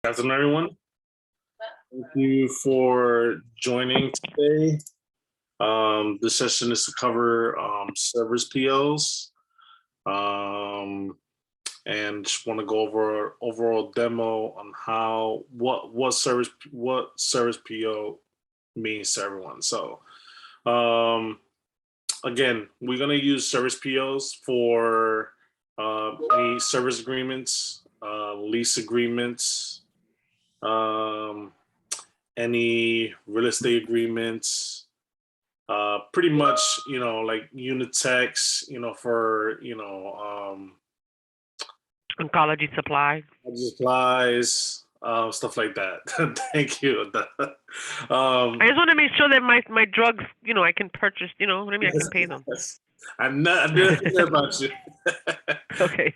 Good afternoon, everyone. Thank you for joining today. This session is to cover service POs, and just want to go over overall demo on how what service PO means to everyone. So, again, we're gonna use service POs for any service agreements, lease agreements, any real estate agreements, pretty much, like Unitex, for, oncology supply. supplies, stuff like that. Thank you. I just want to make sure that my drugs, I can purchase, what I mean, I can pay them. I didn't think about you. Okay.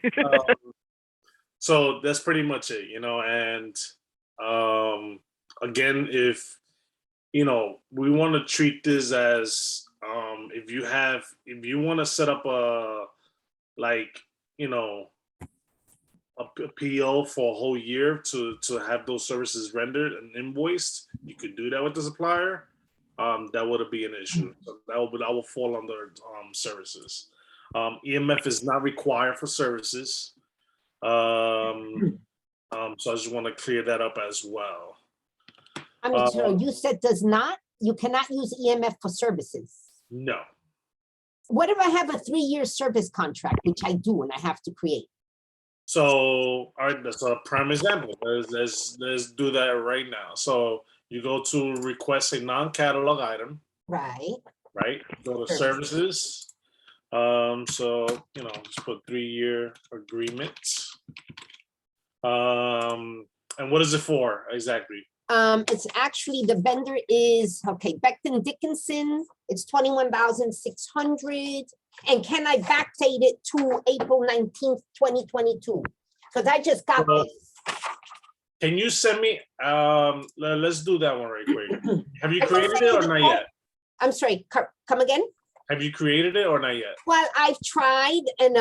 So that's pretty much it, and again, if we want to treat this as if you want to set up a PO for a whole year to have those services rendered and invoiced, you could do that with the supplier. That wouldn't be an issue. So that will fall under services. EMF is not required for services. So I just want to clear that up as well. I mean, so you said you cannot use EMF for services. No. What if I have a 3-year service contract, which I do, and I have to create? So, all right, that's a prime example. Let's do that right now. So you go to request a non-catalog item. Right. Right. Go to services. So just put 3-year agreement. And what is it for exactly? It's actually, the vendor is, okay, Becton Dickinson, it's 21,600. And can I backdate it to April 19th, 2022? Because I just got this. Can you send me, let's do that one right quick. Have you created it or not yet? I'm sorry, come again? Have you created it or not yet? Well, I've tried, and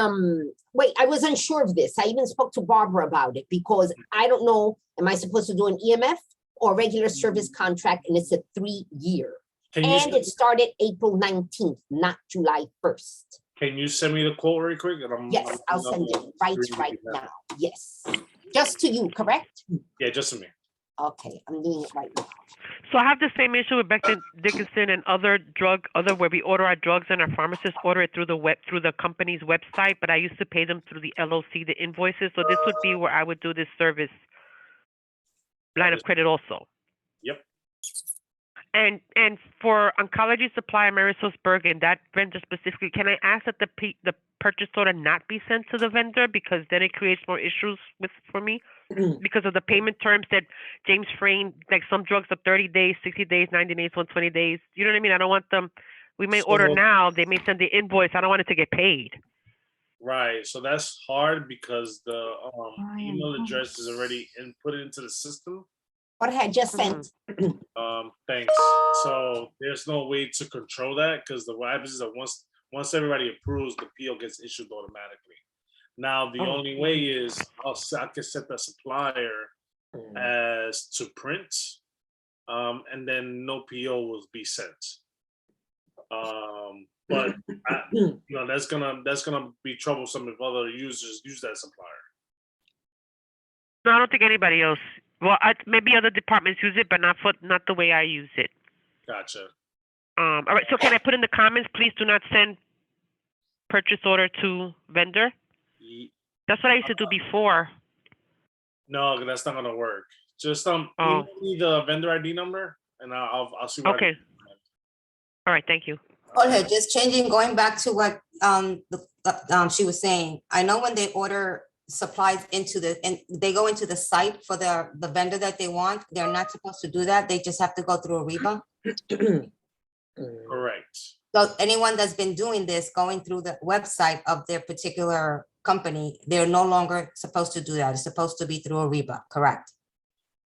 wait, I was unsure of this. I even spoke to Barbara about it because I don't know, am I supposed to do an EMF or regular service contract? And it's a 3-year. And it started April 19th, not July 1st. Can you send me the quote right quick? Yes, I'll send it right now. Yes. Just to you, correct? Yeah, just to me. Okay, I'm doing it right now. So I have the same issue with Becton Dickinson and other where we order our drugs and our pharmacists order it through the company's website, but I used to pay them through the LOC, the invoices. So this would be where I would do this service line of credit also. Yep. And for oncology supply, AmerisourceBergen, that vendor specifically, can I ask that the purchase order not be sent to the vendor, because then it creates more issues for me because of the payment terms that James framed, like some drugs are 30 days, 60 days, 90 days, 120 days. You know what I mean? I don't want them. We may order now. They may send the invoice. I don't want it to get paid. Right. So that's hard because the email address is already put into the system. What I had just sent. Thanks. So there's no way to control that, because what happens is that once everybody approves, the PO gets issued automatically. Now the only way is I can set the supplier as to print, and then no PO will be sent. But that's gonna be troublesome if other users use that supplier. No, I don't think anybody else. Well, maybe other departments use it, but not the way I use it. Gotcha. All right. So can I put in the comments, please do not send purchase order to vendor? That's what I used to do before. No, that's not gonna work. Just email me the vendor ID number, and I'll see what. Okay. All right. Thank you. Okay, just going back to what she was saying. I know when they order supplies they go into the site for the vendor that they want, they're not supposed to do that. They just have to go through Ariba. Correct. So anyone that's been doing this, going through the website of their particular company, they're no longer supposed to do that. It's supposed to be through Ariba, correct?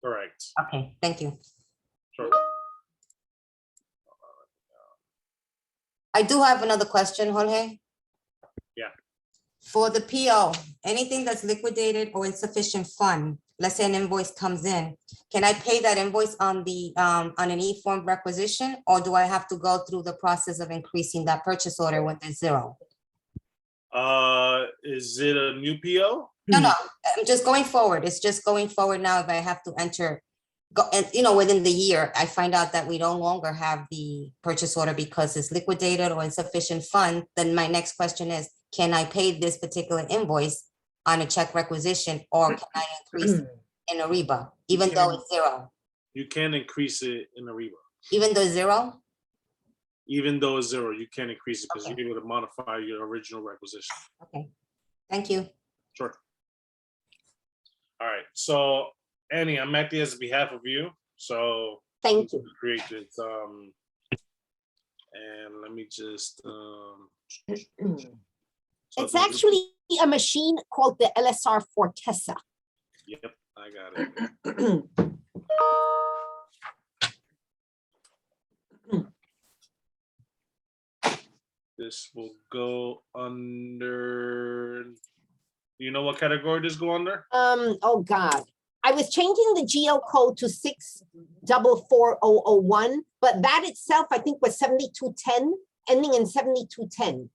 Correct. Okay, thank you. Sure. I do have another question, Jorge. Yeah. For the PO, anything that's liquidated or insufficient fund, let's say an invoice comes in, can I pay that invoice on the, on an e-form requisition? Or do I have to go through the process of increasing that purchase order when there's zero? Is it a new PO? No, I'm just going forward. It's just going forward now. If I have to enter, go, and within the year, I find out that we no longer have the purchase order because it's liquidated or insufficient fund, then my next question is, can I pay this particular invoice on a check requisition, or can I increase it in Ariba, even though it's zero? You can increase it in Ariba. Even though zero? Even though it's zero, you can increase it because Okay. you're able to modify your original requisition. Okay, thank you. Sure. All right, so Annie, I'm acting as behalf of you, so Thank you. create this. And let me just. So It's actually a machine called the LSR Fortessa. Yep, I got it. This will go under. You know what category this go under? Oh God. I was changing the GL code to 6444001, but that itself, I think, was 7210, ending in 7210.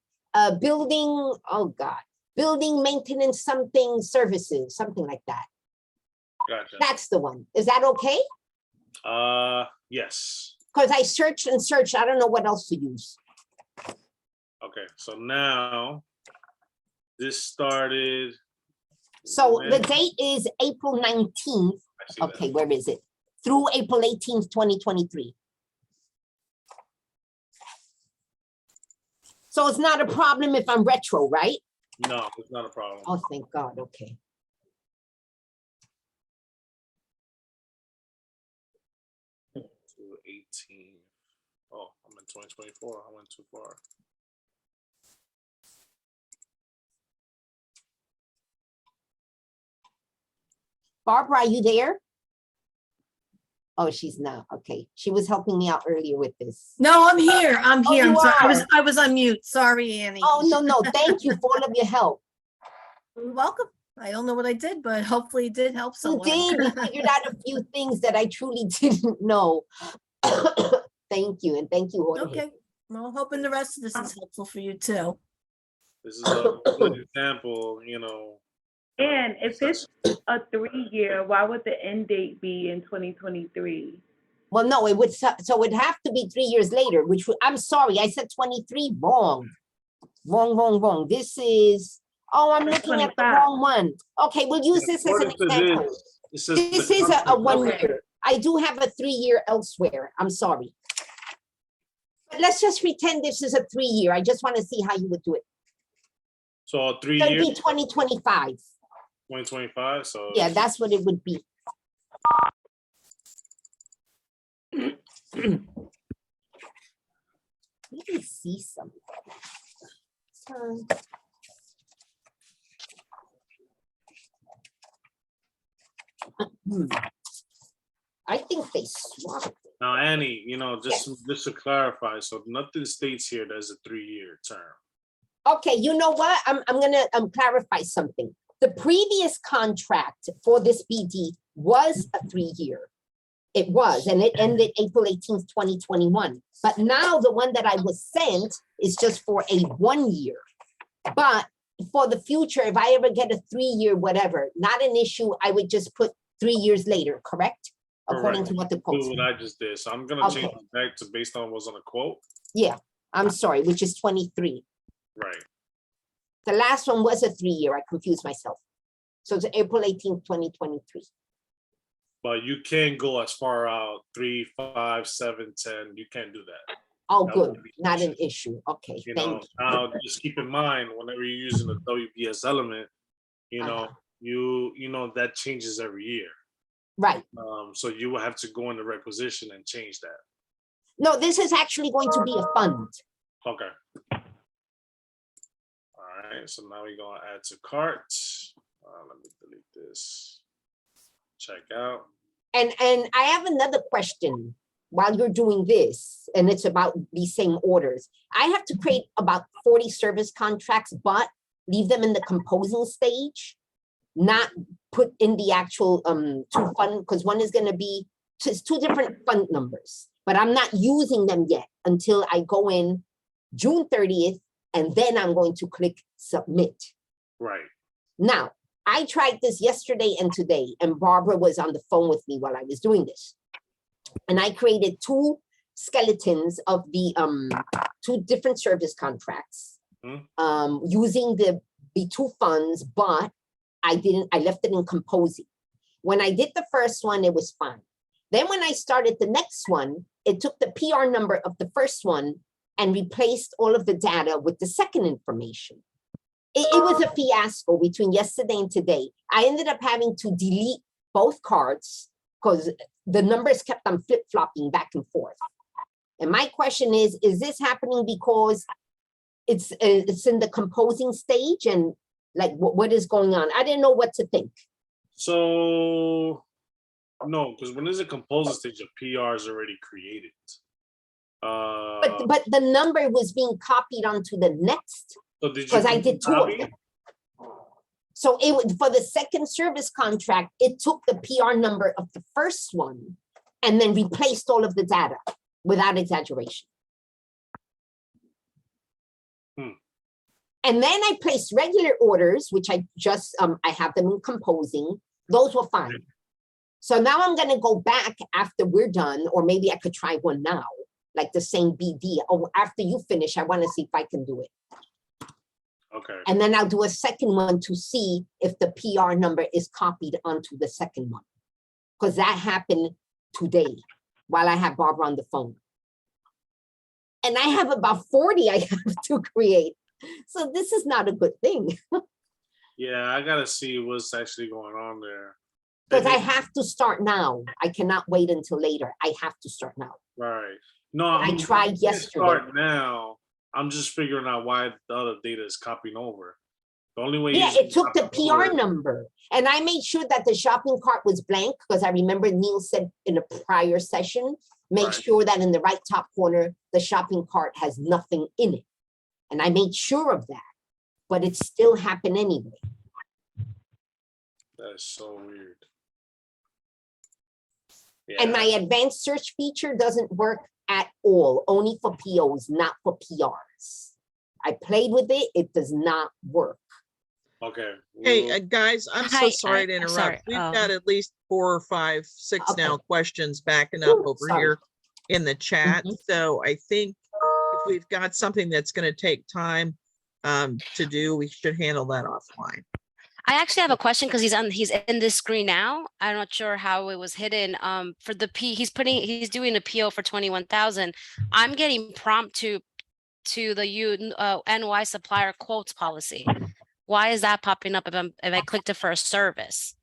Building, oh God, building maintenance something services, something like that. Gotcha. That's the one. Is that okay? Yes. Because I searched and searched. I don't know what else to use. Okay, so now this started. So when? the date is April 19th. I see that. Okay, where is it? Through April 18th, 2023. So it's not a problem if I'm retro, right? No, it's not a problem. Oh, thank God. Okay. To 18. Oh, I'm in 2024. I went too far. Barbara, are you there? Oh, she's not. Okay. She was helping me out earlier with this. No, I'm here. I'm Oh, here. you I'm sorry. are? I was on mute. Sorry, Annie. Oh, no. Thank you for all of your help. You're welcome. I don't know what I did, but hopefully it did help You someone. did. You figured out a few things that I truly didn't know. Thank you. And thank you, Jorge. Okay. Well, hoping the rest of this is helpful for you too. This is a good example, you know. And if it's a 3-year, why would the end date be in 2023? Well, no, it would, so it'd have to be 3 years later, which I'm sorry, I said 23, wrong. Wrong. This is, oh, I'm That's looking at the 25. wrong one. Okay, we'll use this as an According to example. this says This the is a contract- 1 Okay. year. I do have a 3-year elsewhere. I'm sorry. But let's just pretend this is a 3-year. I just want to see how you would do it. So 3 So it'd years, be 2025. 2025. So Yeah, that's what it would be. Let me see something. So- I think they swapped it. now, Annie, you know, just to clarify, so nothing states here there's a 3-year term. Okay, you know what? I'm gonna clarify something. The previous contract for this BD was a 3-year. It was, and it ended April 18th, 2021. But now the one that I was sent is just for a 1 year. But for the future, if I ever get a 3-year, whatever, not an issue, I would just put 3 years later, correct? According Correct. to what the quote Do said. what I just did. So I'm gonna change Okay. it back to based on what's on the quote. Yeah, I'm sorry, which is 23. Right. The last one was a 3-year. I confused myself. So it's April 18th, 2023. But you can go as far out 3, 5, 7, 10. You can't do that. Oh, That good. would be Not an issue. issue. Okay, You thank know, you. now just keep in mind whenever you're using a WBS element, you know, you know that changes every year. Right. So you will have to go in the requisition and change that. No, this is actually going to be a fund. Okay. All right, so now we're gonna add to cart. Let me delete this. Check out. And I have another question while you're doing this, and it's about these same orders. I have to create about 40 service contracts, but leave them in the composing stage, not put in the actual two fund, because one is gonna be, it's two different fund numbers, but I'm not using them yet until I go in June 30th, and then I'm going to click submit. Right. Now, I tried this yesterday and today, and Barbara was on the phone with me while I was doing this. And I created two skeletons of the two different service contracts using the two funds, but I left it in composing. When I did the first one, it was fine. Then when I started the next one, it took the PR number of the first one and replaced all of the data with the second information. It was a fiasco between yesterday and today. I ended up having to delete both cards because the numbers kept on flip-flopping back and forth. And my question is this happening because it's in the composing stage, and like what is going on? I didn't know what to think. So no, because when there's a composing stage, a PR is already created. But the number was being copied onto the next, because I did two of them. So it was for the second service contract, it took the PR number of the first one and then replaced all of the data without exaggeration. And then I placed regular orders, which I just, I have them in composing. Those were fine. So now I'm gonna go back after we're done, or maybe I could try one now, like the same BD. Oh, after you finish, I wanna see if I can do it. Okay. And then I'll do a second one to see if the PR number is copied onto the second one. Because that happened today while I have Barbara on the phone. And I have about 40 I have to create. So this is not a good thing. Yeah, I gotta see what's actually going on there. Because I have to start now. I cannot wait until later. I have to start now. Right. No, I tried yesterday. Start now. I'm just figuring out why the other data is copying over. The only way. Yeah, it took the PR number, and I made sure that the shopping cart was blank because I remember Neil said in a prior session, make sure that in the right top corner, the shopping cart has nothing in it. And I made sure of that, but it still happened anyway. That's so weird. Yeah. And my advanced search feature doesn't work at all, only for POs, not for PRs. I played with it, it does not work. Okay. Hey, guys, I'm so sorry to I'm interrupt. sorry. We've Oh. got at least 4 or 5, 6 Okay. now questions backing up over sorry. here in the chat. Mhm. So I think if we've got something that's going to take time to do, we should handle that offline. I actually have a question because he's in this screen now. I'm not sure how it was hidden. For the he's doing a PO for 21,000. I'm getting prompt to the NY supplier quotes policy. Why is that popping up if I click the first service?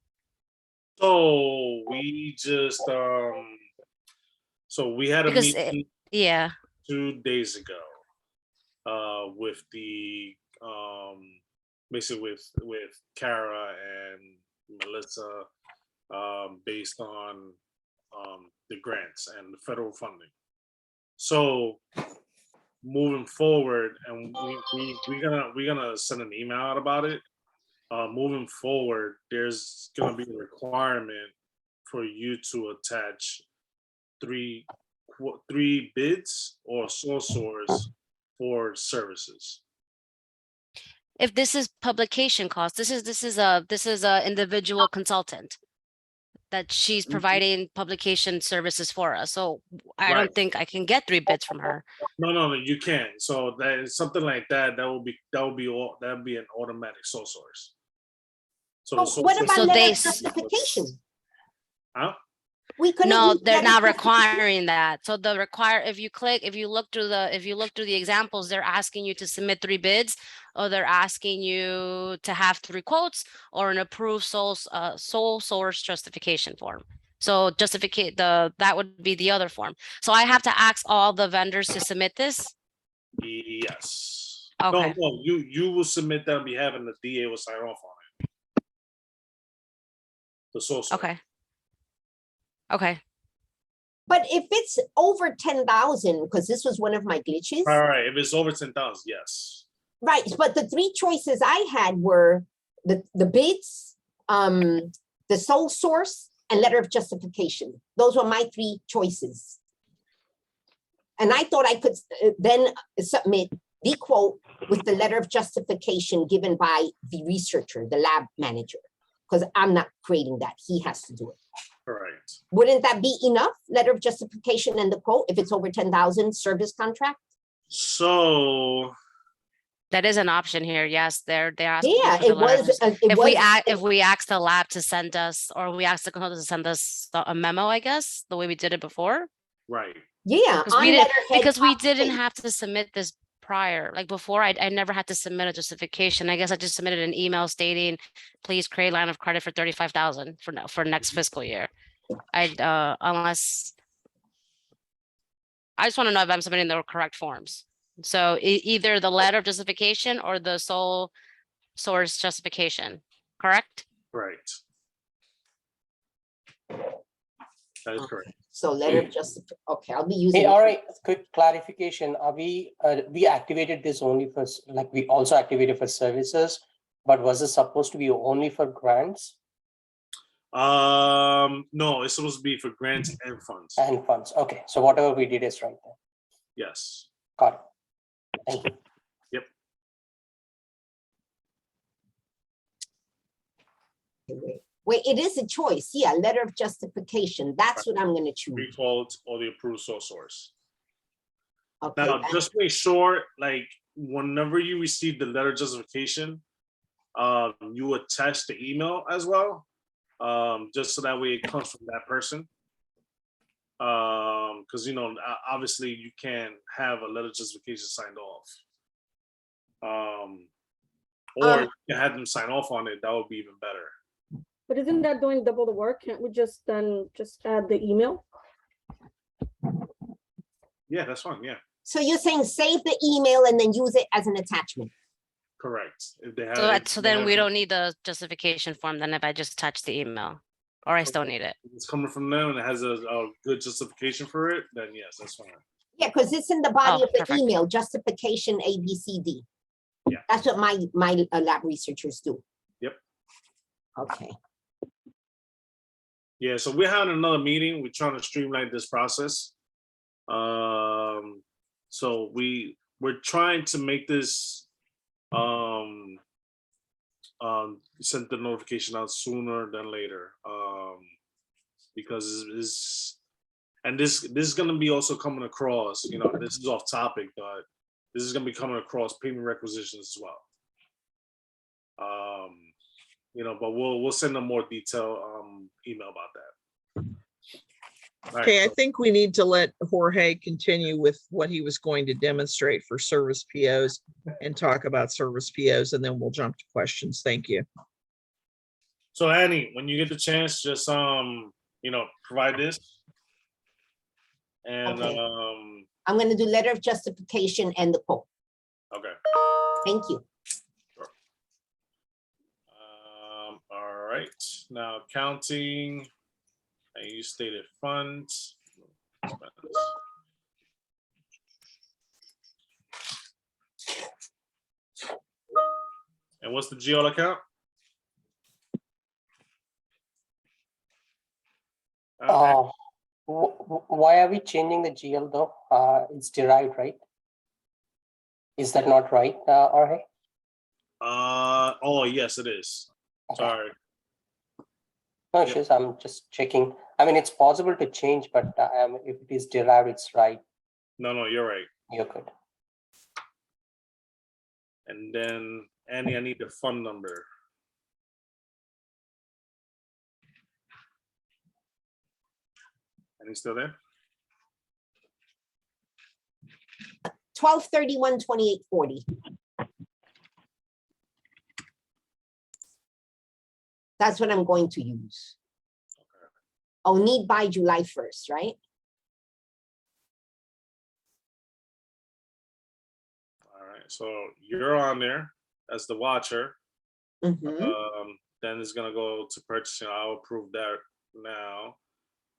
So we just so we had a Because meeting yeah. 2 days ago with the basically with Kara and Melissa based on the grants and the federal funding. So moving forward, and we're gonna send an email out about it. Moving forward, there's gonna be a requirement for you to attach three bids or sole source for services. If this is publication cost, this is a individual consultant that she's providing publication services for us. So I don't think I can get 3 bids from her. No, you can't. So that is something like that. That would be an automatic sole source. So the sole What source- about So letter they of justification? Huh? We couldn't No, use they're letter not of justification? requiring that. So if you look through the examples, they're asking you to submit 3 bids, or they're asking you to have 3 quotes or an approved sole source justification form. So that would be the other form. So I have to ask all the vendors to submit this. Yes. Okay. No, you will submit that on behalf, and the DA will sign off on it. The sole source. Okay. But if it's over 10,000, because this was one of my glitches, All right. If it's over 10,000, yes. right? But the 3 choices I had were the bids, the sole source and letter of justification. Those were my three choices. And I thought I could then submit the quote with the letter of justification given by the researcher, the lab manager, because I'm not creating that. He has to do it. Correct. Wouldn't that be enough? Letter of justification and the quote if it's over 10,000 service contract? So That is an option here. Yes, they're asking. Yeah, for the it letter of was. jus- If we ask the lab to send us, or we ask the consultant to send us a memo, I guess, the way we did it before. right. Yeah, Because on we didn't, letterhead, because we top didn't page. have to submit this prior, like before, I never had to submit a justification. I guess I just submitted an email stating, please create line of credit for 35,000 for next fiscal year. Unless. I just want to know if I'm submitting the correct forms. So either the letter of justification or the sole source justification, correct? Right. That is correct. So letter of justification. Okay, I'll be using. Hey, it. all right, quick clarification. Are we activated this only for, like, we also activated for services, but was it supposed to be only for grants No, it's supposed to be for grants and funds. and funds? Okay, so whatever we did is right there. Yes. Got it. Thank you. Wait, it is a choice. Yeah, letter of justification. That's what I'm gonna choose. Default or the approved sole source. Okay, Now, just make sure, like, whenever you receive the letter of justification, you attach the email as well, just so that way it comes from that person. Because obviously you can't have a letter of justification signed off. Or you have them sign off on it. That would be even better. But isn't that doing double the work? Can't we just add the email? Yeah, that's fine. Yeah, so you're saying save the email and then use it as an attachment. correct. If they have, So then we don't need the justification form then if I just touch the email, or I still need it. If it's coming from them and it has a good justification for it, then yes, that's fine. Yeah, because it's in the body Oh, of the perfect. email, justification ABCD. Yeah. That's what my lab researchers do. Yep. Okay. Yeah, so we're having another meeting. We're trying to streamline this process. So we're trying to make this send the notification out sooner than later. Because this is gonna be also coming across, this is off topic, but this is gonna be coming across payment requisitions as well. But we'll send a more detailed email about that. All right, Okay, I so- think we need to let Jorge continue with what he was going to demonstrate for service POs and talk about service POs, and then we'll jump to questions. Thank you. So Annie, when you get the chance, just provide this. And Okay. I'm gonna do letter of justification and the quote. okay. Thank you. All right, now counting, and you stated funds. And what's the GL account? Okay. Why are we changing the GL though? It's derived, right? Is that not right, Jorge? Oh yes, it is. Okay. Sorry. No issues, I'm just checking. I mean, it's possible to change, but if it is derived, it's right. No, you're right. You're good. And then Annie, I need the fund number. Annie still there? 12/31/2840. That's what I'm going to use. Oh, need by July 1st, right? All right, so you're on there as the watcher. Mhm. Then it's gonna go to purchasing. I'll approve that now.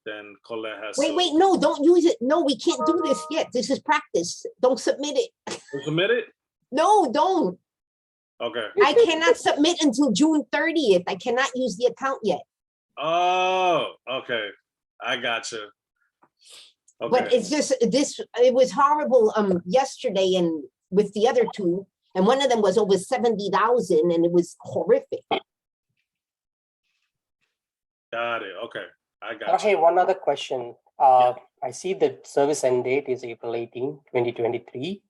Then Colette has. Wait, no, don't use it. No, we can't do this yet. This is practice. Don't submit it. Submit it? No, don't. Okay. I cannot submit until June 30th. I cannot use the account yet. Oh, okay. I gotcha. But Okay. it's just this, it was horrible yesterday and with the other two, and one of them was over 70,000 and it was horrific. Got it. Okay. I got Okay, you. one other question. I see the service end date is April 18, 2023.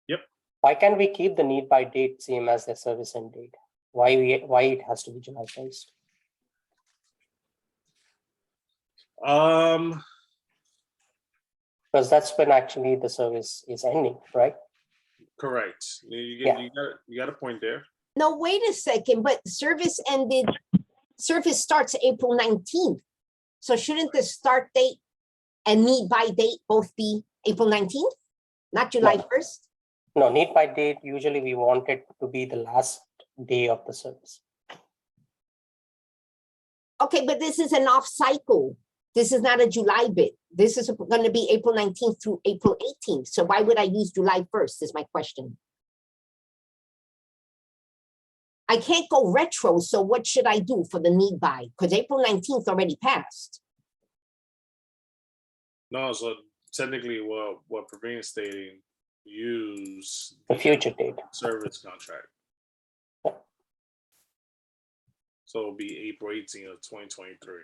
Yep. Why can't we keep the need by date same as the service end date? Why it has to be July 1st? Because that's when actually the service is ending, right? Correct. You got a point there. No, wait a second, but service starts April 19th. So shouldn't the start date and need by date both be April 19th, not July 1st? No, need by date, usually we want it to be the last day of the service. Okay, but this is an off cycle. This is not a July bid. This is going to be April 19th through April 18th. So why would I use July 1st is my question. I can't go retro, so what should I do for the need by? Because April 19th already passed. No, so technically what Praveen is stating, use the future date service contract. So it'll be April 18th of 2023.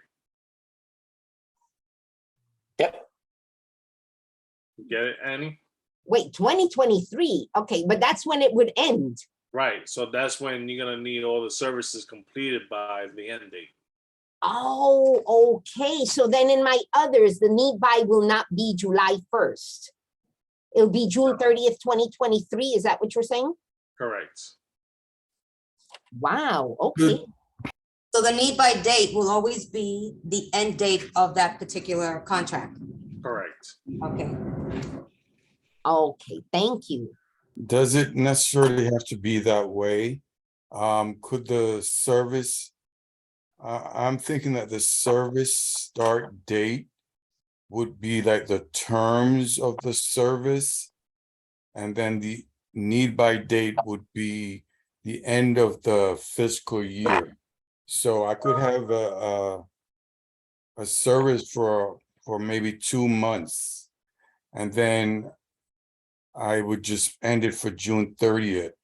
Yep. Get it, Annie? Wait, 2023. Okay, but that's when it would end. Right. So that's when you're gonna need all the services completed by the end date. Oh, okay. So then in my others, the need by will not be July 1st. It'll be June 30th, 2023. Is that what you're saying? Correct. Wow. Okay. So the need by date will always be the end date of that particular contract. Correct. Okay. Okay. Thank you. Does it necessarily have to be that way? Could the service, I'm thinking that the service start date would be like the terms of the service, and then the need by date would be the end of the fiscal year. So I could have a service for maybe 2 months, and then I would just end it for June 30th.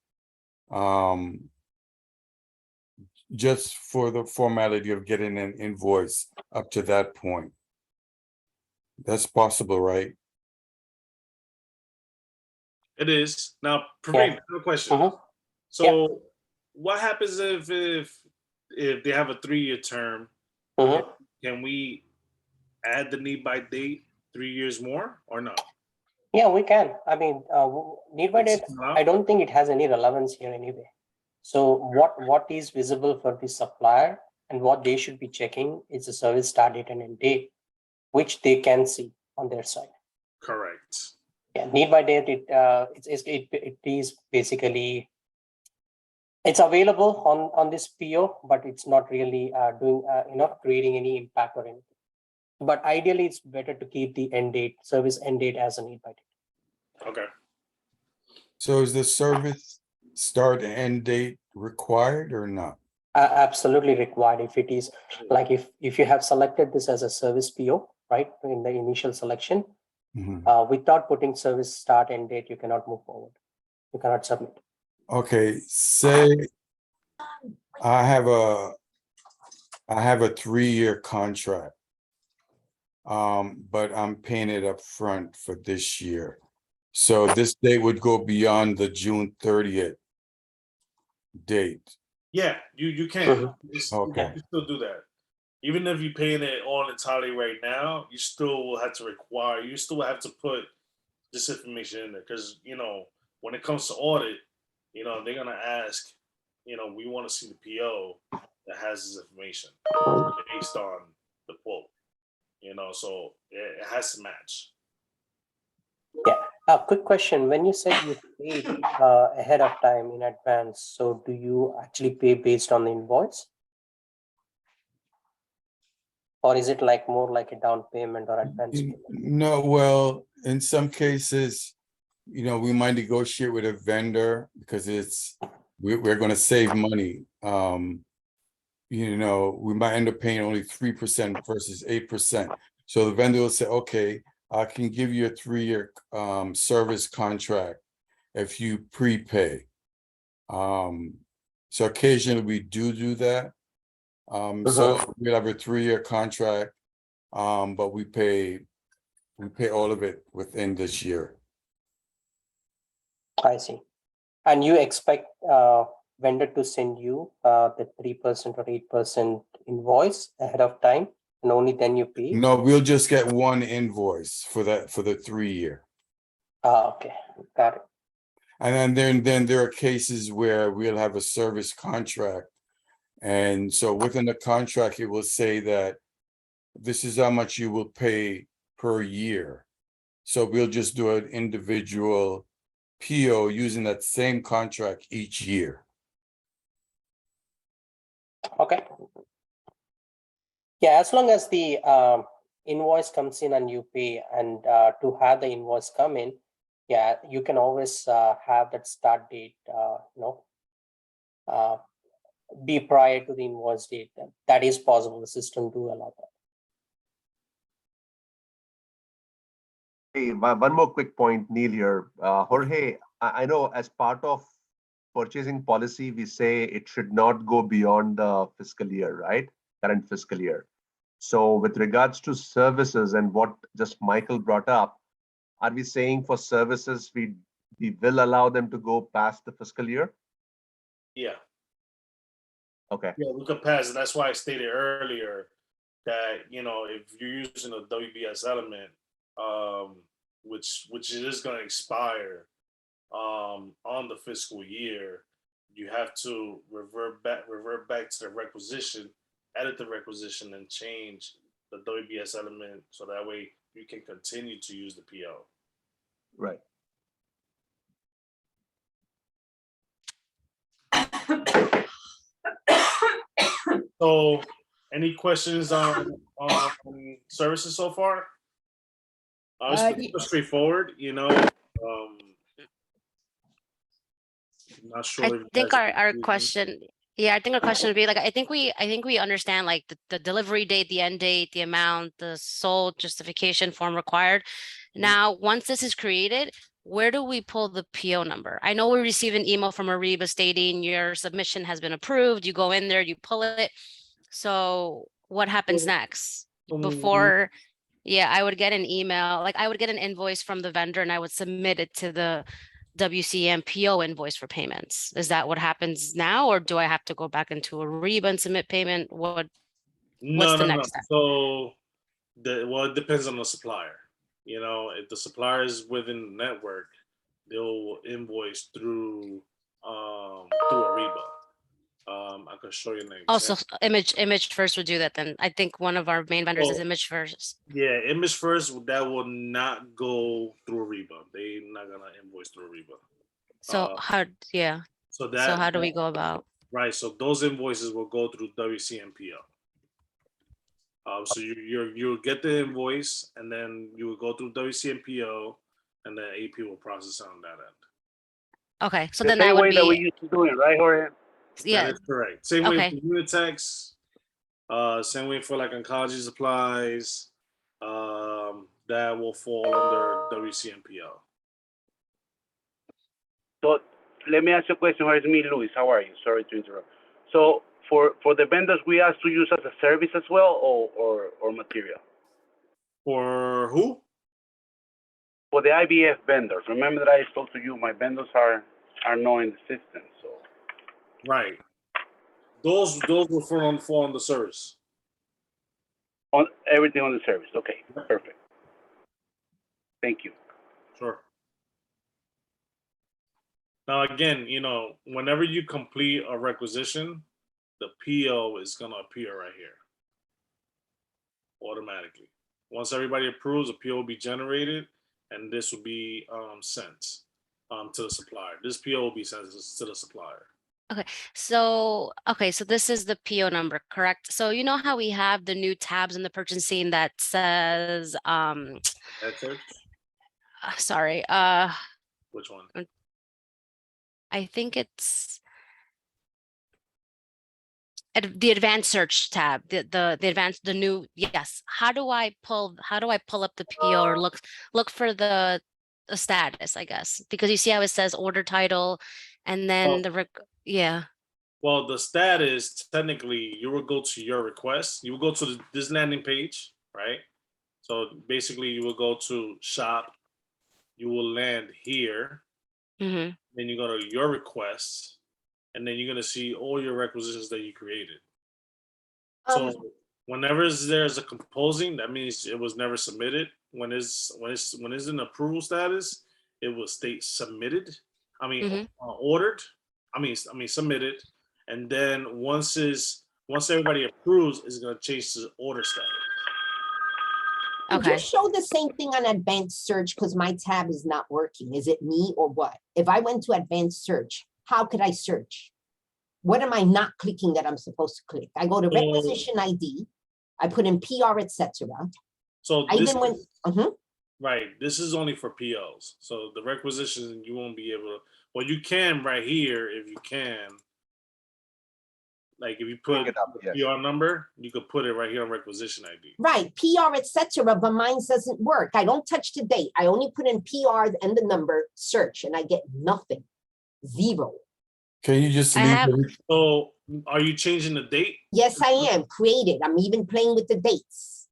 Just for the formality of getting an invoice up to that point. That's possible, right? It is. Now, Praveen, I have a question. So what happens if they have a 3-year term? Can we add the need by date 3 years more or not? Yeah, we can. I mean, need by date, I don't think it has any relevance here anyway. So what is visible for the supplier and what they should be checking is the service start date and end date, which they can see on their side. Correct. Yeah, need by date, it is basically, it's available on this PO, but it's not really creating any impact or anything. But ideally, it's better to keep the end date, service end date as a need by date. Okay. So is the service start and end date required or not? Absolutely required. If it is like if you have selected this as a service PO, right, in the initial selection, without putting service start and date, you cannot move forward. You cannot submit. Okay, say I have a 3-year contract, but I'm paying it up front for this year. So this date would go beyond the June 30th date. Yeah, you can. Okay. You still do that. Even if you're paying it all entirely right now, you still will have to put this information in there because, when it comes to audit, they're going to ask, we want to see the PO that has this information based on the quote, so it has to match. Yeah. Quick question. When you said you paid ahead of time in advance, so do you actually pay based on the invoice? Or is it more like a down payment or advance payment? No, well, in some cases, we might negotiate with a vendor because we're going to save money. you know, we might end up paying only 3% versus 8%. So the vendor will say, okay, I can give you a 3-year service contract if you prepay. So occasionally we do that. So we'll have a 3-year contract, but we pay all of it within this year. I see. And you expect vendor to send you the 3% or 8% invoice ahead of time, and only then you pay? No, we'll just get one invoice for that, for the 3-year. Okay, got it. And then there are cases where we'll have a service contract. And so within the contract, it will say that this is how much you will pay per year. So we'll just do an individual PO using that same contract each year. Okay. Yeah, as long as the invoice comes in and you pay, and to have the invoice come in, yeah, you can always have that start date, be prior to the invoice date. That is possible. The system do allow that. Hey, one more quick point, Neil here. Jorge, I know as part of purchasing policy, we say it should not go beyond the fiscal year, right? Current fiscal year. So with regards to services and what just Michael brought up, are we saying for services, we will allow them to go past the fiscal year? Yeah. Okay. Yeah, we could pass it. That's why I stated earlier that, you know, if you're using a WBS element, which it is going to expire on the fiscal year, you have to revert back to the requisition, edit the requisition, and change the WBS element so that way you can continue to use the PO. Right. So, any questions on services so far? It's pretty straightforward, you know. Not sure. I if you think guys our agree. question, yeah, I think our question would be like, I think we understand like the delivery date, the end date, the amount, the sole justification form required. Now, once this is created, where do we pull the PO number? I know we receive an email from Ariba stating your submission has been approved. You go in there, you pull it. So what happens next? Before, yeah, I would get an email, like I would get an invoice from the vendor and I would submit it to the WCM PO invoice for payments. Is that what happens now, or do I have to go back into Ariba and submit payment? What's the next step? So, it depends on the supplier. You know, if the supplier is within the network, they'll invoice through Ariba. I can show you an example. Also, Image First would do that then. I think one of our main vendors is Image First. Yeah, Image First, that will not go through Ariba. They're not gonna invoice through Ariba. So how do we go about? Right, so those invoices will go through WCMPO. So you'll get the invoice, and then you will go through WCMPO, and then AP will process it on that end. Okay, so the then same that would way be that we used to do it, right, Jorge? Yeah, that is correct. Same way Okay. for Unitex, same way for like oncology supplies. That will fall under WCMPO. So let me ask you a question. It's me, Luis. How are you? Sorry to interrupt. So for the vendors, we ask to use as a service as well, or material? For who? For the IBF vendors. Remember that I spoke to you. My vendors are knowing the system. So Right. Those will fall on the service. on everything on the service. Okay, perfect. Thank you. Sure. Now again, you know, whenever you complete a requisition, the PO is gonna appear right here automatically. Once everybody approves, a PO will be generated, and this will be sent to the supplier. This PO will be sent to the supplier. So this is the PO number, correct? So you know how we have the new tabs in the purchasing that says That's it. sorry, Which one? I think it's the advanced search tab, the new, yes. How do I pull up the PO or look for the status, I guess? Because you see how it says order title and then yeah. Well, the status, technically, you will go to your request. You will go to this landing page, right? So basically, you will go to shop. You will land here. Mm-hmm. Then you go to your requests, and then you're gonna see all your requisitions that you created. So whenever there's a composing, that means it was never submitted. When it's in approval status, it will state submitted. I mean, ordered. I mean submitted. And then once everybody approves, it's gonna change to order status. Could you show the same thing on advanced search? Because my tab is not working. Is it me or what? If I went to advanced search, how could I search? What am I not clicking that I'm supposed to click? I go to requisition ID. I put in PR, etc. So I even went. Right. This is only for POs. So the requisition, you won't be able to. Well, you can right here if you can. Like if you put the PR number, you could put it right here on requisition ID. Right, PR, etc. But mine doesn't work. I don't touch the date. I only put in PR and the number, search, and I get nothing. Zero. Can you just leave it? So are you changing the date? Yes, I am. Created. I'm even playing with the dates.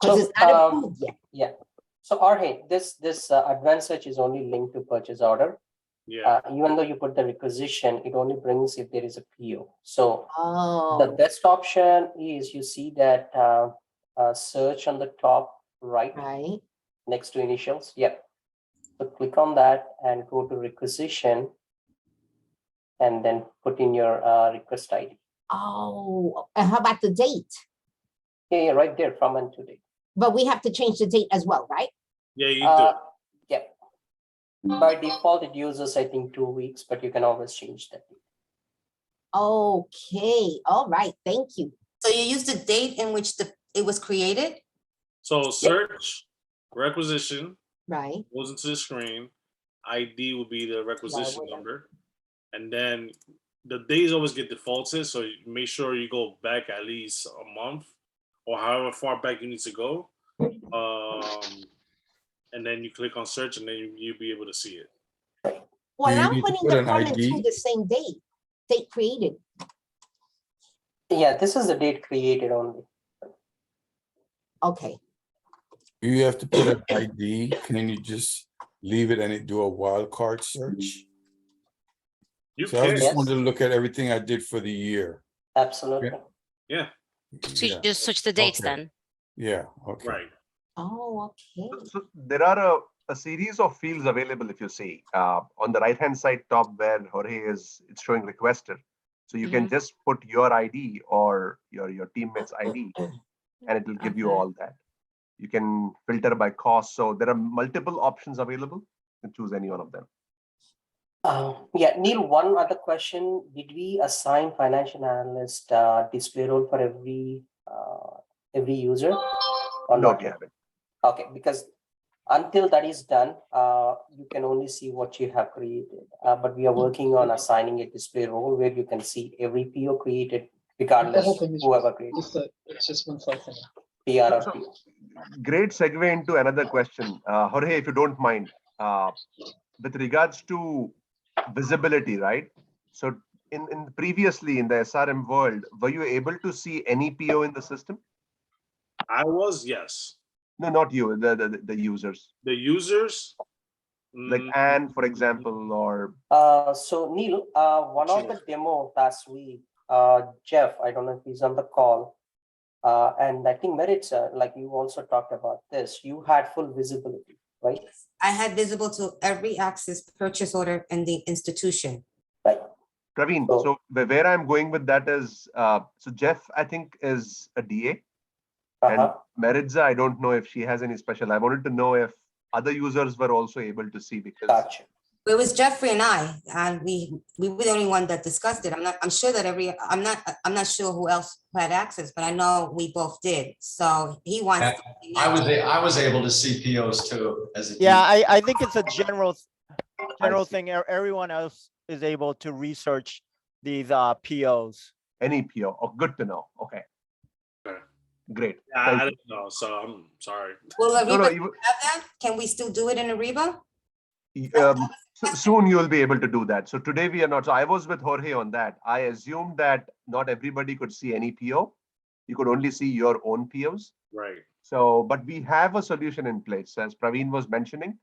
Because it's not approved yet. Yeah. So Jorge, this advanced search is only linked to purchase order. Yeah. Even though you put the requisition, it only brings if there is a PO. So the best option is you see that search on the top right, next to initials. Yeah. So click on that and go to requisition and then put in your request ID. Oh, and how about the date? Yeah, right there, from and to date. But we have to change the date as well, right? Yeah, you do. Yeah. By default, it uses, I think, 2 weeks, but you can always change that. Okay. All right. Thank you. So you use the date in which it was created? So search, requisition, right, goes into the screen. ID will be the requisition number. And then the days always get defaulted. So you make sure you go back at least a month or however far back you need to go. And then you click on search and then you'll be able to see it. Well, I'm putting the from and to the same date created. Yeah, this is the date created only. Okay. Do you have to put an ID? Can you just leave it and it do a wildcard search? You so can. I just wanted to look at everything I did for the year. Absolutely. Yeah. So you just switch the dates then. Yeah. Okay. Right. Oh, okay. So there are a series of fields available if you see on the right hand side top where Jorge is, it's showing requester. So you can just put your ID or your teammate's ID and it will give you all that. You can filter by cost. So there are multiple options available. You can choose any one of them. Yeah, Neil, one other question. Did we assign financial analyst display role for every user? Or no, not? we haven't. Okay, because until that is done, you can only see what you have created. But we are working on assigning a display role where you can see every PO created, regardless whoever created. It's just one slide thing. PR or PO. Great segue into another question. Jorge, if you don't mind, with regards to visibility, right? So in previously in the SRM world, were you able to see any PO in the system? I was, yes. No, not you, the users. The users? Like Anne, for example, or... So Neil, one of the demo last week, Jeff, I don't know if he's on the call, and I think Meritza, like you also talked about this, you had full visibility, right? I had visible to every access purchase order in the institution. Right. Praveen, so where I'm going with that is, so Jeff, I think, is a DA. And Meritza, I don't know if she has any special. I wanted to know if other users were also able to see because it was Jeffrey and I, and we were the only one that discussed it. I'm sure that I'm not sure who else had access, but I know we both did. So he wants. I was able to see POs too. I think it's a general thing. Everyone else is able to research these POs. any PO. Oh, good to know. Okay. Okay. Great. I Thank you. didn't know, so I'm sorry. Will No, Ariba you- have that? Can we still do it in Ariba? Soon you'll be able to do that. So today we are not. So I was with Jorge on that. I assumed that not everybody could see any PO. You could only see your own POs. Right. So, but we have a solution in place, as Praveen was mentioning.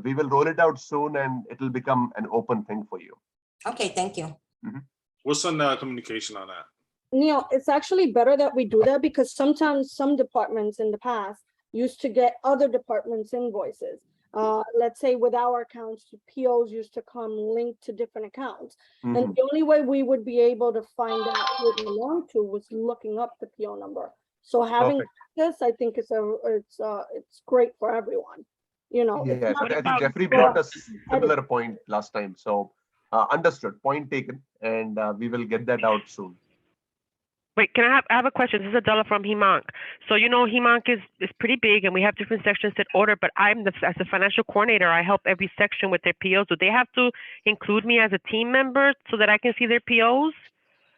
We will roll it out soon, and it'll become an open thing for you. Okay, thank you. What's on communication on that? Neil, it's actually better that we do that because sometimes some departments in the past used to get other departments' invoices. Let's say with our accounts, POs used to come linked to different accounts. And the only way we would be able to find out who it belonged to was looking up the PO number. So having this, I think it's great for everyone. You know, it's Yes, not I think about- Jeffrey brought a similar point last time. So understood, point taken, and we will get that out soon. Wait, I have a question. This is Adela from HEMONC. So you know HEMONC is pretty big and we have different sections that order, but as a financial coordinator, I help every section with their POs. Do they have to include me as a team member so that I can see their POs?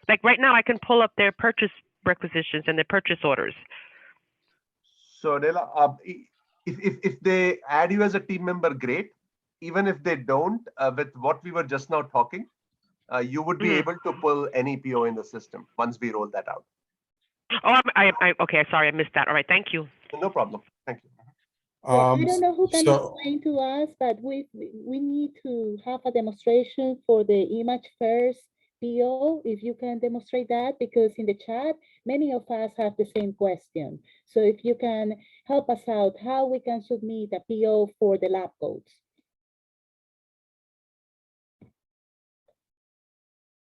Like right now I can pull up their purchase requisitions and their purchase orders. So Adela, if they add you as a team member, great. Even if they don't, with what we were just now talking, you would be able to pull any PO in the system once we roll that out. Oh, okay, sorry, I missed that. All right, thank you. No problem. Thank you. I don't know who can so- explain to us, but we need to have a demonstration for the image first PO, if you can demonstrate that, because in the chat, many of us have the same question. So if you can help us out, how we can submit a PO for the lab coats.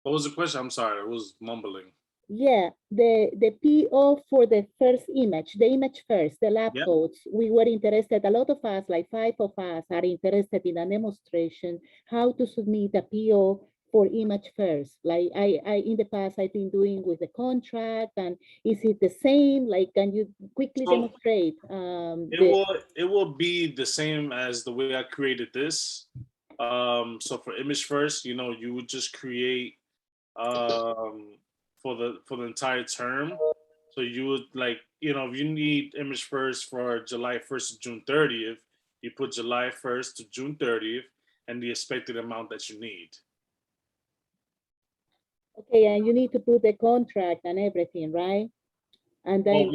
What was the question? I'm sorry, I was mumbling. Yeah, the PO for the first image, the image first, the lab Yep. coats. We were interested, a lot of us, like 5 of us, are interested in a demonstration how to submit a PO for image first. Like I in the past, I've been doing with the contract, and is it the same? Like, can you quickly demonstrate? It will be the same as the way I created this. So for image first, you would just create for the entire term. So you would if you need image first for July 1st to June 30th, you put July 1st to June 30th and the expected amount that you need. Okay, and you need to put the contract and everything, right? And then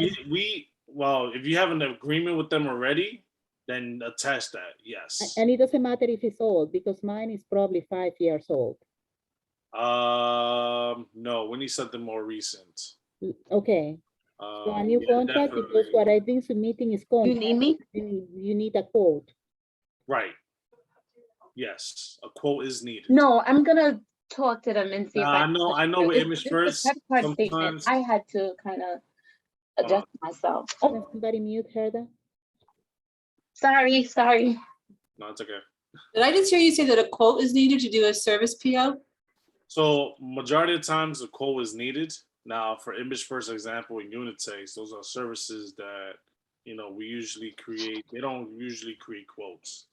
Well, if you have an agreement with them already, then attach that, yes. and it doesn't matter if it's old, because mine is probably 5 years old. No, we need something more recent. Okay. So a new Yeah, contract, definitely. because what I've been submitting is contract. need me? You need a quote. Right. Yes, a quote is needed. No, I'm gonna talk to them and see if I know with image first, credit card statement, sometimes. I had to kind of adjust myself. Can Oh, somebody mute Herda? sorry. No, it's okay. Did I just hear you say that a quote is needed to do a service PO? So majority of times a quote is needed. Now for image first example in Unitex, those are services that we usually create. They don't usually create quotes.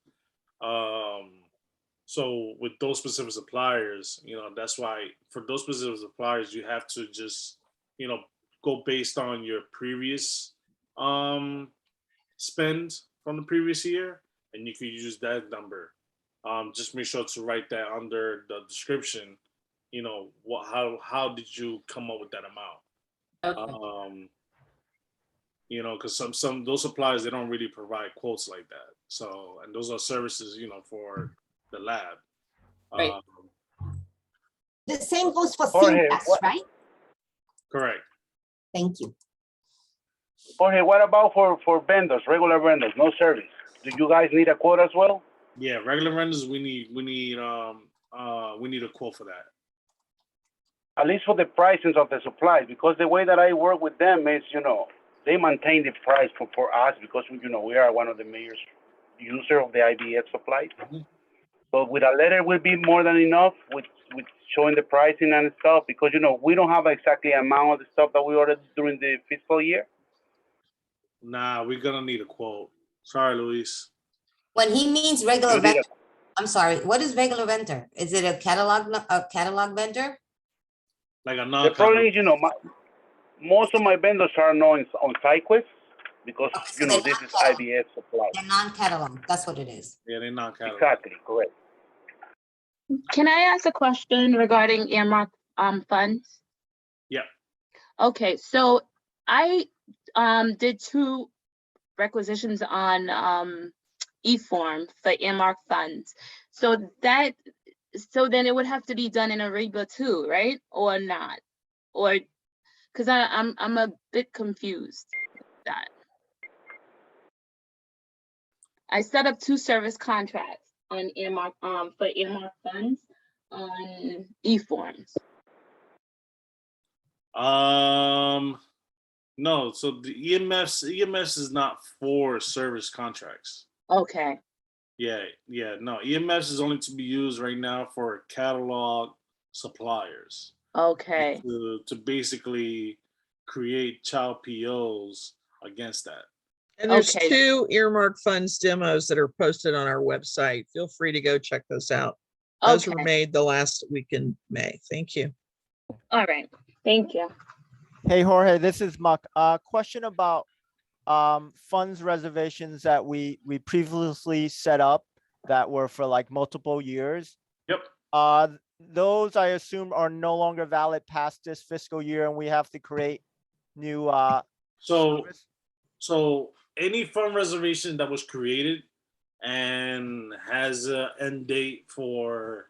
So with those specific suppliers, that's why for those specific suppliers you have to just go based on your previous spend from the previous year, and you can use that number. Just make sure to write that under the description. How did you come up with that amount? Okay. Because some those suppliers, they don't really provide quotes like that. So, and those are services, for the lab. Right. The same goes for Jorge, Syntax, what- right? Correct. Thank you. Jorge, what about for vendors, regular vendors, no service? Do you guys need a quote as well? Yeah, regular vendors, we need a quote for that. At least for the pricing of the supplies, because the way that I work with them is, they maintain the price for us because, we are one of the major users of the IBS supplies. But with a letter will be more than enough with showing the pricing and stuff, because, we don't have exactly amount of the stuff that we ordered during the fiscal year. Nah, we're gonna need a quote. Sorry, Luis. When he means regular vendor, I'm sorry, what is regular vendor? Is it a catalog vendor? like a The non. problem is, most of my vendors are not on SideQuest because, So they're this not is catalog. IBS supply. They're non-catalog. That's what it is. Yeah, they're non catalog. Exactly, correct. Can I ask a question regarding earmark funds? Yeah. Okay, so I did 2 requisitions on e-form for earmark funds. So then it would have to be done in Ariba too, right? Or not? Or because I'm a bit confused with that. I set up 2 service contracts on earmark for earmark funds on e-forms. No, so the EMS is not for service contracts. Okay. Yeah, no. EMS is only to be used right now for catalog suppliers. Okay. To basically create child POs against that. And there's Okay. 2 earmark funds demos that are posted on our website. Feel free to go check those out. Those were Okay. made the last week in May. Thank you. All right. Thank you. Hey, Jorge, this is Muck. Question about funds reservations that we previously set up that were for like multiple years. Yep. Those I assume are no longer valid past this fiscal year, and we have to create new service? So any fund reservation that was created and has an end date for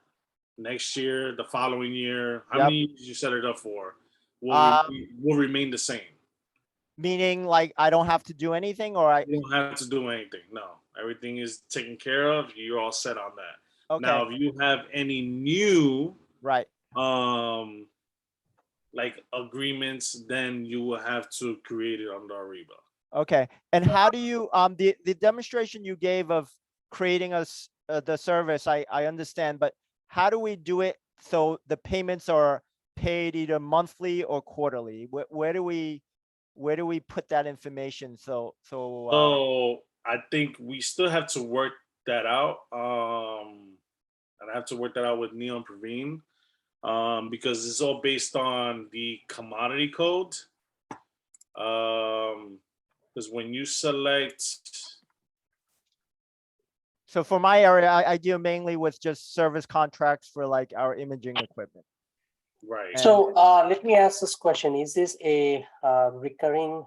next year, the following year, how many years you set it up for, will remain the same. Meaning like I don't have to do anything, or You don't have to do anything. No, everything is taken care of. You're all set on that. Okay. Now, if you have any new right like agreements, then you will have to create it under Ariba. Okay. And how do you the demonstration you gave of creating the service, I understand, but how do we do it so the payments are paid either monthly or quarterly? Where do we put that information? So I think we still have to work that out. And I have to work that out with Neil and Praveen, because it's all based on the commodity code. Because when you select, so for my area, I deal mainly with just service contracts for like our imaging equipment. Right. So let me ask this question: is this a recurring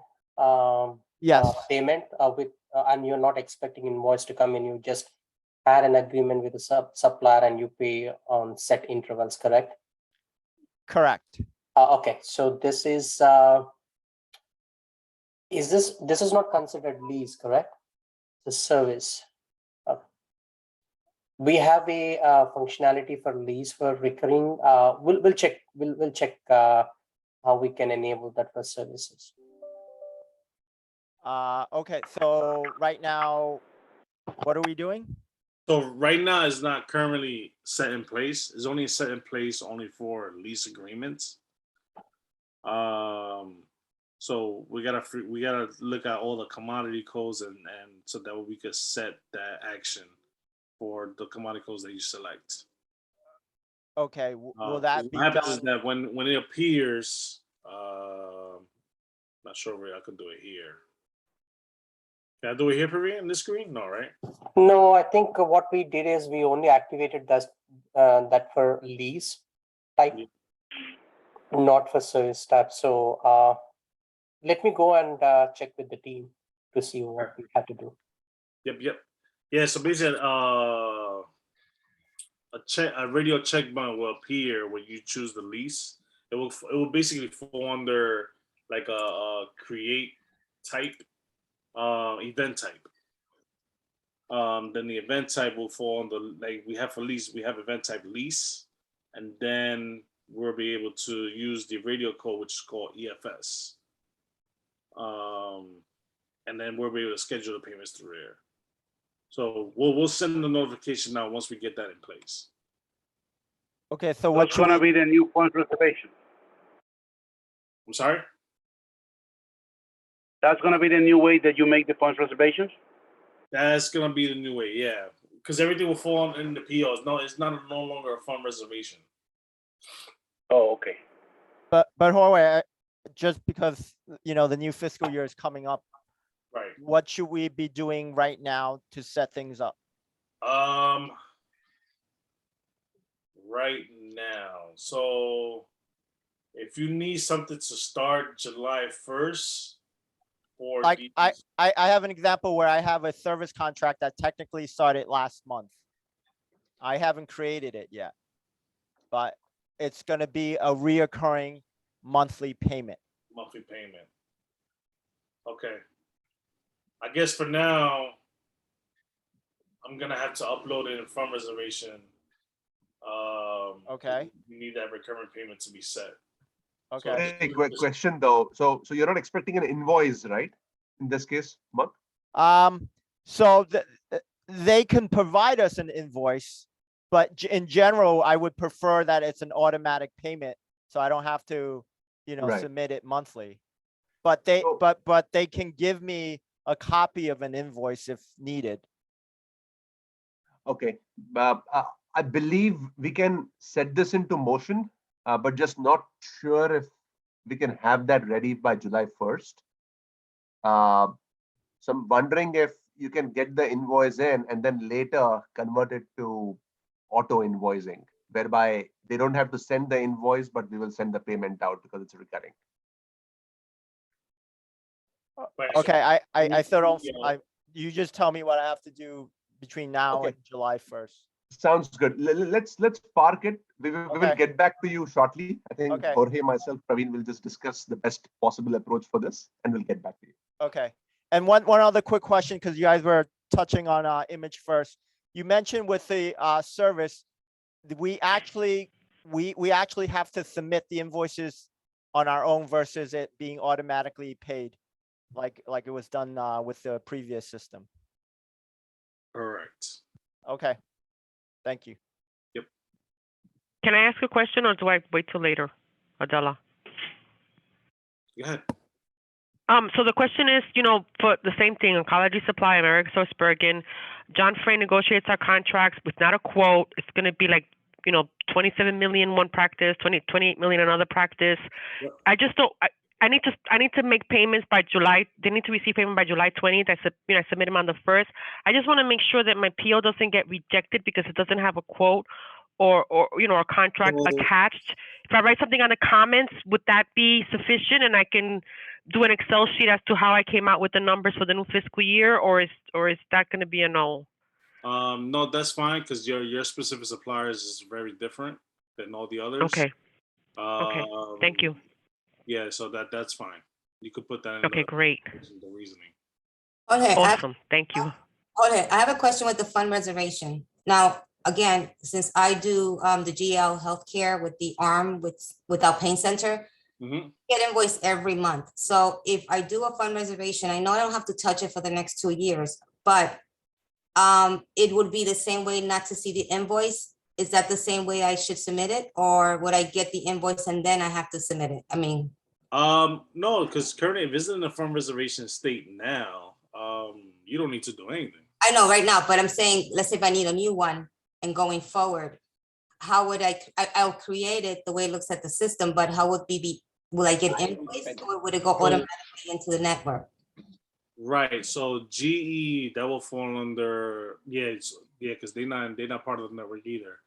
payment with, and you're not expecting invoice to come in? You just had an agreement with the supplier and you pay on set intervals, correct? Correct. Okay, so this is not considered lease, correct? The service. We have a functionality for lease for recurring. We'll check. We'll check how we can enable that for services. Okay, so right now, what are we doing? So right now it's not currently set in place. It's only set in place only for lease agreements. So we gotta look at all the commodity codes and so that we could set that action for the commodity codes that you select. Okay, will that be what happens done? is that when it appears, not sure where I could do it here. Can I do it here, Praveen, on this screen? No, right? No, I think what we did is we only activated that for lease type, not for service type. So let me go and check with the team to see what we have to do. Yep. Yeah, so basically, a radio check button will appear when you choose the lease. It will basically fall under like a create type, event type. Then the event type will fall under, like we have for lease, we have event type lease, and then we'll be able to use the radio code, which is called EFS. And then we'll be able to schedule the payments through there. So we'll send the notification out once we get that in place. Okay, so what's going to be the new funds reservation? I'm sorry? That's going to be the new way that you make the funds reservations? That's going to be the new way, yeah. Because everything will fall in the POs. No, it's no longer a fund reservation. Oh, okay. But Jorge, just because, you know, the new fiscal year is coming up, Right. what should we be doing right now to set things up? Right now. So if you need something to start July 1st, or Like I have an example where I have a service contract that technically started last month. I haven't created it yet, but it's gonna be a reoccurring monthly payment. monthly payment. Okay. I guess for now, I'm gonna have to upload it in fund reservation. Okay. You need that recurring payment to be set. Okay. Hey, quick question though. So you're not expecting an invoice, right? In this case, month? So they can provide us an invoice, but in general, I would prefer that it's an automatic payment, so I don't have to, you know, Right. submit it monthly. But they, but they can give me a copy of an invoice if needed. Okay. I believe we can set this into motion, but just not sure if we can have that ready by July 1st. So I'm wondering if you can get the invoice in and then later convert it to auto invoicing, whereby they don't have to send the invoice, but we will send the payment out because it's recurring. Okay, I thought you just tell me what I have to do between now and July 1st. Sounds good. Let's park it. We will get back to you shortly. I think Jorge, myself, Praveen will just discuss the best possible approach for this, and we'll get back to you. Okay. And one other quick question, because you guys were touching on image first. You mentioned with the service, we actually have to submit the invoices on our own versus it being automatically paid, like it was done with the previous system. Correct. Okay. Thank you. Yep. Can I ask a question, or do I wait till later, Adela? Go ahead. So the question is, you know, for the same thing, Oncology Supply, AmerisourceBergen, John Frey negotiates our contracts with not a quote. It's going to be like, you know, 27 million one practice, 28 million another practice. Yep. I just don't. I need to make payments by July. They need to receive payment by July 20th. I submit them on the 1st. I just want to make sure that my PO doesn't get rejected because it doesn't have a quote or you know, a contract attached. If I write something on the comments, would that be sufficient, and I can do an Excel sheet as to how I came out with the numbers for the new fiscal year, or is that going to be a no? No, that's fine, because your specific suppliers is very different than all the others. Okay. Okay. Thank you. Yeah, so that's fine. You could put that in. Okay, great. The reasoning. Okay. Awesome. Thank you. Okay, I have a question with the fund reservation. Now, again, since I do the GL healthcare with the ARM without pain center, get invoiced every month. So if I do a fund reservation, I know I don't have to touch it for the next 2 years, but it would be the same way not to see the invoice. Is that the same way I should submit it, or would I get the invoice and then I have to submit it? I mean, no, because currently if it's in the fund reservation state now, you don't need to do anything. I know right now, but I'm saying, let's say if I need a new one and going forward, how would I'll create it the way it looks at the system, but how would will I get invoiced, or would it go automatically into the network? Right. So GE, that will fall under, because they're not part of the network either.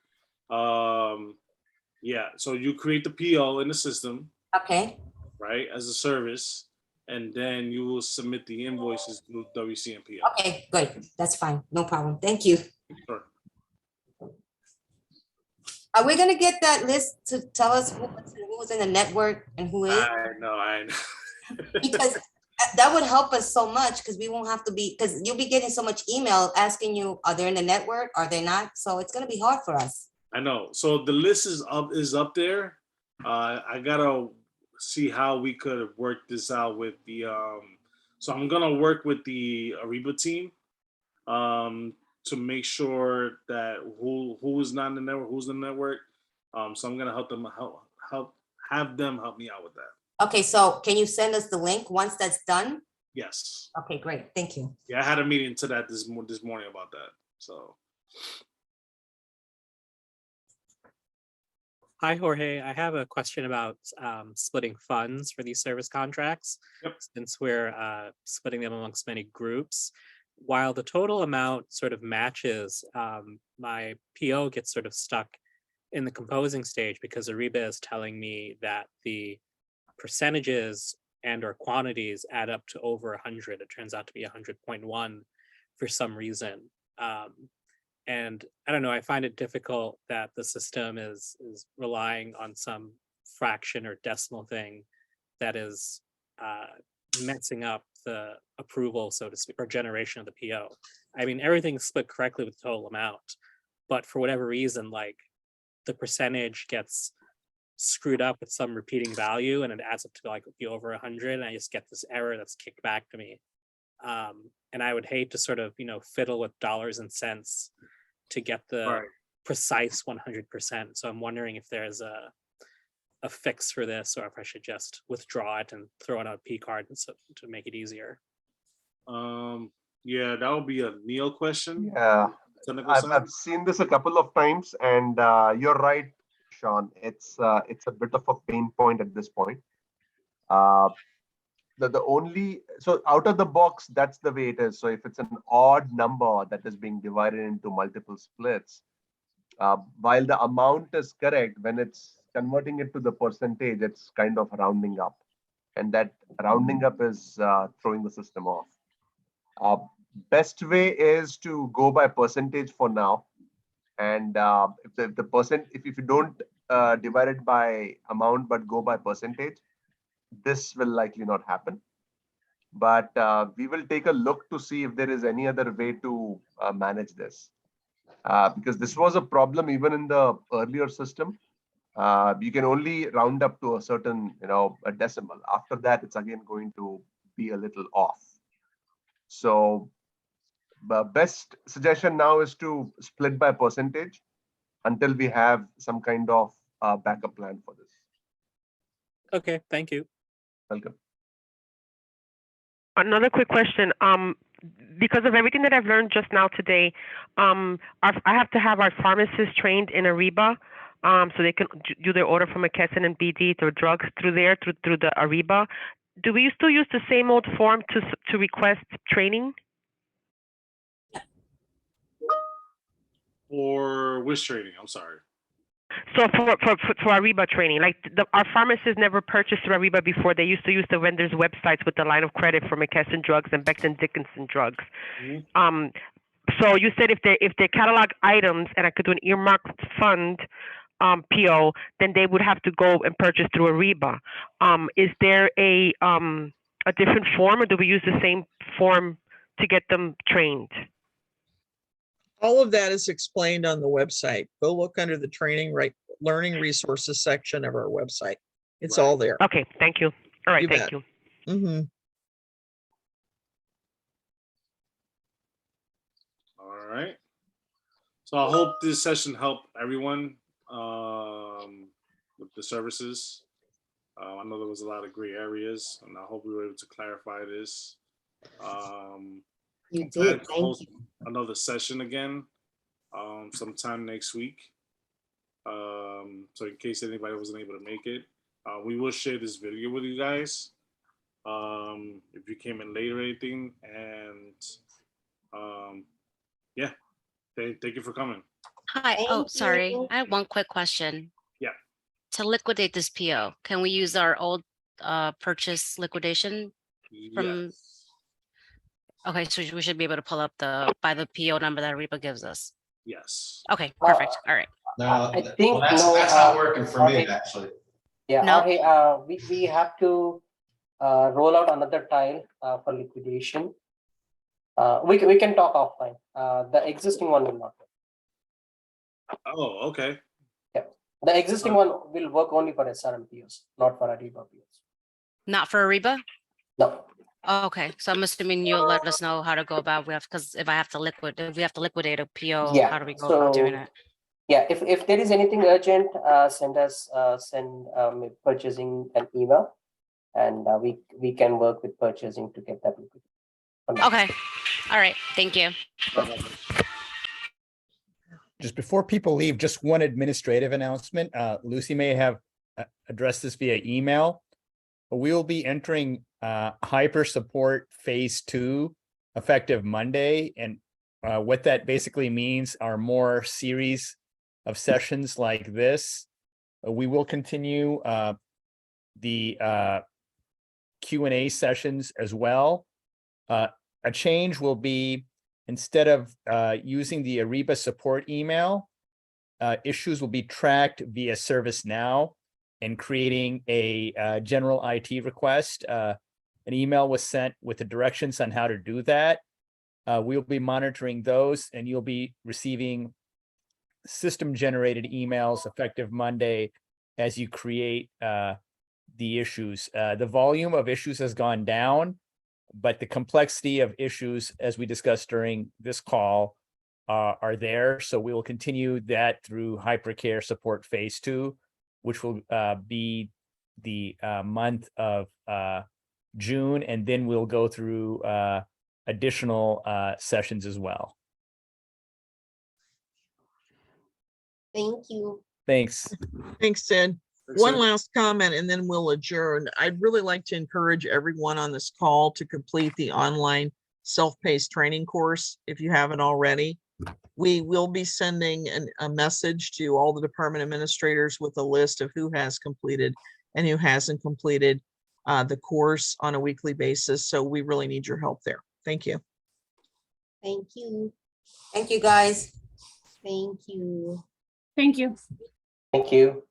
Yeah, so you create the PO in the system. Okay. Right, as a service, and then you will submit the invoices through WCMPO. Okay, good. That's fine. No problem. Thank you. Sure. Are we gonna get that list to tell us who's in the network and who is? I know. Because that would help us so much, because we won't have to be, because you'll be getting so much email asking you, are they in the network? Are they not? So it's gonna be hard for us. I know. So the list is up there. I gotta see how we could work this out with the so I'm gonna work with the Ariba team to make sure that who is not in the network, who's in the network. So I'm gonna have them help me out with that. Okay, so can you send us the link once that's done? Yes. Okay, great. Thank you. Yeah, I had a meeting to that this morning about that. So Hi, Jorge. I have a question about splitting funds for these service contracts. Since we're splitting them amongst many groups, while the total amount sort of matches, my PO gets sort of stuck in the composing stage because Ariba is telling me that the percentages and or quantities add up to over 100. It turns out to be 100.1 for some reason. And I don't know, I find it difficult that the system is relying on some fraction or decimal thing that is messing up the approval, so to speak, or generation of the PO. I mean, everything's split correctly with the total amount, but for whatever reason, like the percentage gets screwed up with some repeating value and it adds up to like be over 100, and I just get this error that's kicked back to me. And I would hate to sort of, fiddle with dollars and cents to get the precise 100%. So I'm wondering if there's a fix for this, or if I should just withdraw it and throw it on a P card to make it easier. Yeah, that would be a Neil question. Yeah, I've seen this a couple of times, and you're right, Sean. It's a bit of a pain point at this point. So out of the box, that's the way it is. So if it's an odd number that is being divided into multiple splits, while the amount is correct, when it's converting it to the percentage, it's kind of rounding up, and that rounding up is throwing the system off. Best way is to go by percentage for now, and if you don't divide it by amount but go by percentage, this will likely not happen. But we will take a look to see if there is any other way to manage this, because this was a problem even in the earlier system. You can only round up to a certain, a decimal. After that, it's again going to be a little off. So the best suggestion now is to split by percentage until we have some kind of backup plan for this. Okay, thank you. Welcome. Another quick question. Because of everything that I've learned just now today, I have to have our pharmacists trained in Ariba, so they can do their order from McKesson and BD through drugs through the Ariba. Do we still use the same old form to request training? For which training? I'm sorry. So for Ariba training, like our pharmacists never purchased through Ariba before. They used to use the vendors' websites with the line of credit for McKesson drugs and Becton Dickinson drugs. Mm-hmm. So you said if they catalog items and I could do an earmarked fund PO, then they would have to go and purchase through Ariba. Is there a different form, or do we use the same form to get them trained? All of that is explained on the website. Go look under the learning resources section of our website. It's all there. Okay, thank you. All right, thank you. Mm-hmm. All right. So I hope this session helped everyone with the services. I know there was a lot of gray areas, and I hope we were able to clarify this. You did. Thank you. Another session again, sometime next week. So in case anybody wasn't able to make it, we will share this video with you guys. If you came in late or anything, and yeah, thank you for coming. Hi. Oh, sorry. I have one quick question. Yeah. To liquidate this PO, can we use our old purchase liquidation from? Yes. Okay, so we should be able to pull up by the PO number that Ariba gives us. Yes. Okay, perfect. All right. No, I think that's not working for me, actually. Yeah, No. we have to roll out another tile for liquidation. We can talk offline. The existing one will not work. Oh, okay. Yeah, the existing one will work only for SRM POs, not for Ariba POs. Not for Ariba? No. Oh, okay, so I'm assuming you'll let us know how to go about because if we have to liquidate a PO, Yeah, how do we go about doing it? Yeah, if there is anything urgent, send purchasing an email, and we can work with purchasing to get that liquid. Okay, all right, thank you. just before people leave, just one administrative announcement. Lucy may have addressed this via email, but we will be entering hyper support phase 2 effective Monday. And what that basically means are more series of sessions like this. We will continue the Q&A sessions as well. A change will be, instead of using the Ariba support email, issues will be tracked via ServiceNow, and creating a general IT request. An email was sent with the directions on how to do that. We'll be monitoring those, and you'll be receiving system-generated emails effective Monday as you create the issues. The volume of issues has gone down, but the complexity of issues, as we discussed during this call, are there. So we will continue that through hypercare support phase 2, which will be the month of June, and then we'll go through additional sessions as well. Thank you. Thanks. Thanks, Sid. One last comment and then we'll adjourn. I'd really like to encourage everyone on this call to complete the online self-paced training course if you haven't already. We will be sending a message to all the department administrators with a list of who has completed and who hasn't completed the course on a weekly basis. So we really need your help there. Thank you. Thank you. Thank you, guys. Thank you. Thank you. Thank you.